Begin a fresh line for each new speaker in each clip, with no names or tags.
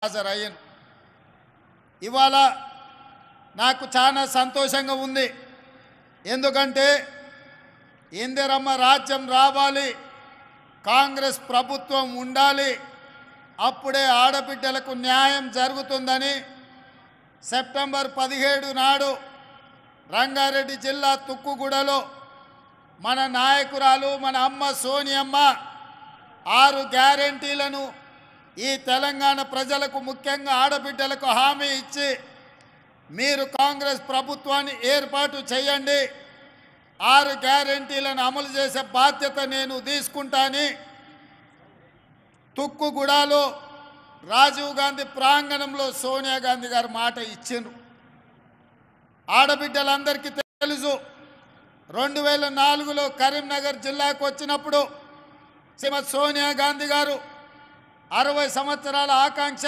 హాజరయ్యాను. ఇవాళ నాకు చాలా సంతోషంగా ఉంది. ఎందుకంటే ఇందిరమ్మ రాజ్యం రావాలి, కాంగ్రెస్ ప్రభుత్వం ఉండాలి, అప్పుడే ఆడబిడ్డలకు న్యాయం జరుగుతుందని సెప్టెంబర్ 17 నాడు రంగారెడ్డి జిల్లా తుక్కుగూడలో మన నాయకురాలు మన అమ్మ సోనియమ్మ 6 గ్యారెంటీలను ఈ తెలంగాణ ప్రజలకు ముఖ్యంగా ఆడబిడ్డలకు హామీ ఇచ్చి మీరు కాంగ్రెస్ ప్రభుత్వాన్ని ఏర్పాటు చేయండి, 6 గ్యారెంటీలను అమలు చేసే బాధ్యత నేను తీసుకుంటాని తుక్కుగూడలో రాజీవ్ గాంధీ ప్రాంగణంలో సోనియా గాంధీ గారు మాట ఇచ్చిండ్రు. ఆడబిడ్డలందరికీ తెలుసు, 2004లో కరీంనగర్ జిల్లాకు వచ్చినప్పుడు శ్రీమతి సోనియా గాంధీ గారు 60 సంవత్సరాల ఆకాంక్ష,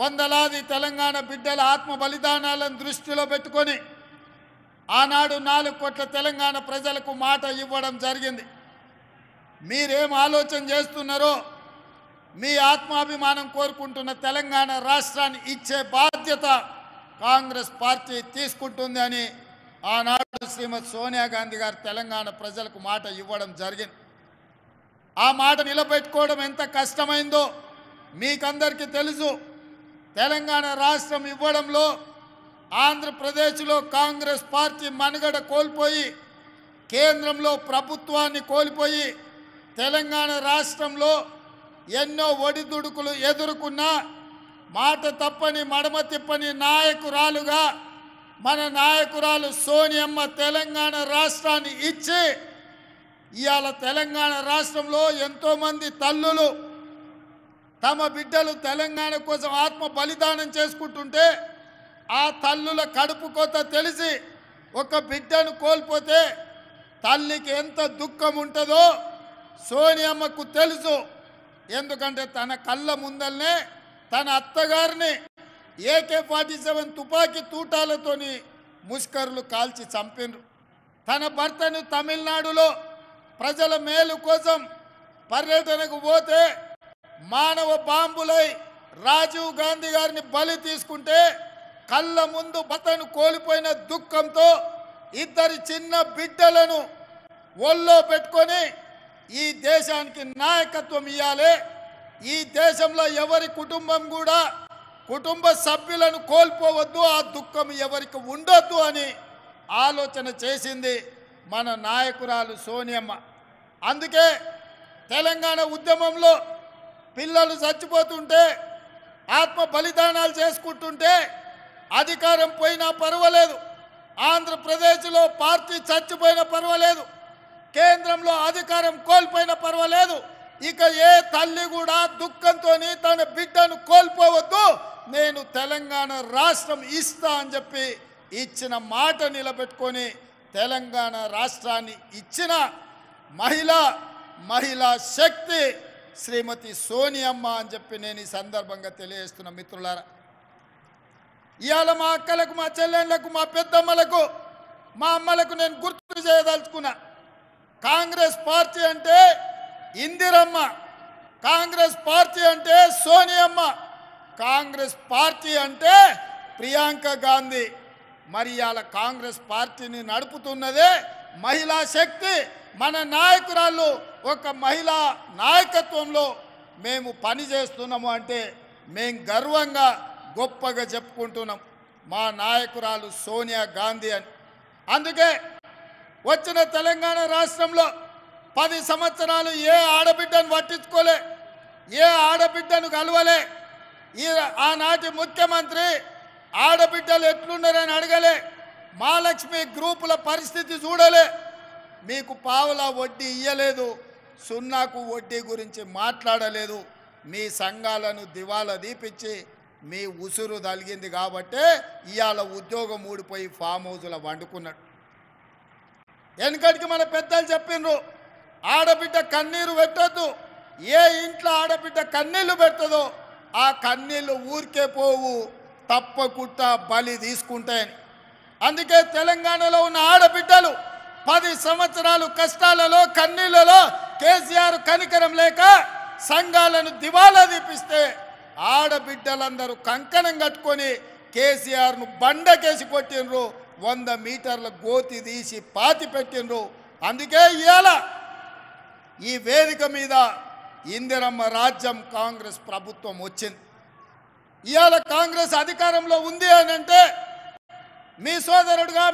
వందలాది తెలంగాణ బిడ్డల ఆత్మ బలిదానాలను దృష్టిలో పెట్టుకొని ఆనాడు 4 కోట్ల తెలంగాణ ప్రజలకు మాట ఇవ్వడం జరిగింది. మీరేం ఆలోచన చేస్తున్నారో, మీ ఆత్మాభిమానం కోరుకుంటున్న తెలంగాణ రాష్ట్రాన్ని ఇచ్చే బాధ్యత కాంగ్రెస్ పార్టీ తీసుకుంటుంది అని ఆనాడు శ్రీమతి సోనియా గాంధీ గారు తెలంగాణ ప్రజలకు మాట ఇవ్వడం జరిగింది. ఆ మాట నిలబెట్టుకోవడం ఎంత కష్టమైందో మీకందరికీ తెలుసు. తెలంగాణ రాష్ట్రం ఇవ్వడంలో ఆంధ్రప్రదేశ్లో కాంగ్రెస్ పార్టీ మనుగడ కోల్పోయి, కేంద్రంలో ప్రభుత్వాన్ని కోల్పోయి, తెలంగాణ రాష్ట్రంలో ఎన్నో ఒడిదుడుకులు ఎదుర్కొన్న మాట తప్పని మడమ తిప్పని నాయకురాలుగా మన నాయకురాలు సోనియమ్మ తెలంగాణ రాష్ట్రాన్ని ఇచ్చి ఇవాళ తెలంగాణ రాష్ట్రంలో ఎంతోమంది తల్లులు తమ బిడ్డలు తెలంగాణ కోసం ఆత్మ బలిదానం చేసుకుంటుంటే ఆ తల్లుల కడుపు కోత తెలిసి ఒక బిడ్డను కోల్పోతే తల్లికి ఎంత దుఃఖం ఉంటుందో సోనియమ్మకు తెలుసు. ఎందుకంటే తన కళ్ళ ముందల్నే తన అత్తగారిని AK-47 తుపాకీ తూటాలతోని ముష్కరులు కాల్చి చంపినరు. తన భర్తను తమిళనాడులో ప్రజల మేలు కోసం పర్యటనకు పోతే మానవ బాంబులై రాజీవ్ గాంధీ గారిని బలి తీసుకుంటే కళ్ళ ముందు భర్తను కోల్పోయిన దుఃఖంతో 2 చిన్న బిడ్డలను ఒళ్ళో పెట్టుకొని ఈ దేశానికి నాయకత్వం ఇవ్వాలి, ఈ దేశంలో ఎవరి కుటుంబం కూడా కుటుంబ సభ్యులను కోల్పోవద్దు, ఆ దుఃఖం ఎవరికి ఉండొద్దు అని ఆలోచన చేసింది మన నాయకురాలు సోనియమ్మ. అందుకే తెలంగాణ ఉద్యమంలో పిల్లలు చచ్చిపోతుంటే, ఆత్మ బలిదానాలు చేసుకుంటుంటే అధికారం పోయినా పర్వాలేదు, ఆంధ్రప్రదేశ్లో పార్టీ చచ్చిపోయినా పర్వాలేదు, కేంద్రంలో అధికారం కోల్పోయినా పర్వాలేదు, ఇక ఏ తల్లి కూడా దుఃఖంతో తన బిడ్డను కోల్పోవద్దు, నేను తెలంగాణ రాష్ట్రం ఇస్తా అని చెప్పి ఇచ్చిన మాట నిలబెట్టుకొని తెలంగాణ రాష్ట్రాన్ని ఇచ్చిన మహిళా శక్తి శ్రీమతి సోనియమ్మ అని చెప్పి నేను ఈ సందర్భంగా తెలియజేస్తున్న మిత్రులారా. ఇవాళ మా అక్కలకు, మా చెల్లెళ్ళకు, మా పెద్దమ్మలకు, మా అమ్మలకు నేను గుర్తు చేయదలుచుకున్నా, కాంగ్రెస్ పార్టీ అంటే ఇందిరమ్మ, కాంగ్రెస్ పార్టీ అంటే సోనియమ్మ, కాంగ్రెస్ పార్టీ అంటే ప్రియాంక గాంధీ. మరి ఇవాళ కాంగ్రెస్ పార్టీని నడుపుతున్నదే మహిళా శక్తి. మన నాయకురాళ్ళు ఒక మహిళా నాయకత్వంలో మేము పని చేస్తున్నాము అంటే మేము గర్వంగా గొప్పగా చెప్పుకుంటున్నాం మా నాయకురాలు సోనియా గాంధీ అని. అందుకే వచ్చిన తెలంగాణ రాష్ట్రంలో 10 సంవత్సరాలు ఏ ఆడబిడ్డను పట్టించుకోలే, ఏ ఆడబిడ్డను కలవలే. ఆనాటి ముఖ్యమంత్రి ఆడబిడ్డలు ఎట్లున్నారని అడగలే, మహాలక్ష్మి గ్రూపుల పరిస్థితి చూడలే, మీకు పావుల వడ్డీ ఇయ్యలేదు, సున్నాకు వడ్డీ గురించి మాట్లాడలేదు, మీ సంఘాలను దివాలా దీపించి మీ ఉసురు తలిగింది కాబట్టే ఇవాళ ఉద్యోగం ఊడిపోయి ఫామ్ హౌస్లో వండుకున్నాడు. వెనకటికి మన పెద్దలు చెప్పిండ్రు, ఆడబిడ్డ కన్నీరు పెట్టద్దు, ఏ ఇంట్లో ఆడబిడ్డ కన్నీళ్లు పెడుతుందో ఆ కన్నీళ్లు ఊరికే పోవు, తప్పకుండా బలి తీసుకుంటాయని. అందుకే తెలంగాణలో ఉన్న ఆడబిడ్డలు 10 సంవత్సరాలు కష్టాలలో కన్నీళ్లలో కేసీఆర్ కనికరం లేక సంఘాలను దివాలా దీపిస్తే ఆడబిడ్డలందరూ కంకణం కట్టుకొని కేసీఆర్ను బండకేసి కొట్టిండ్రు, 100 మీటర్ల గోతి తీసి పాతి పెట్టిండ్రు. అందుకే ఇవాళ ఈ వేదిక మీద ఇందిరమ్మ రాజ్యం కాంగ్రెస్ ప్రభుత్వం వచ్చింది. ఇవాళ కాంగ్రెస్ అధికారంలో ఉంది అని అంటే మీ సోదరుడుగా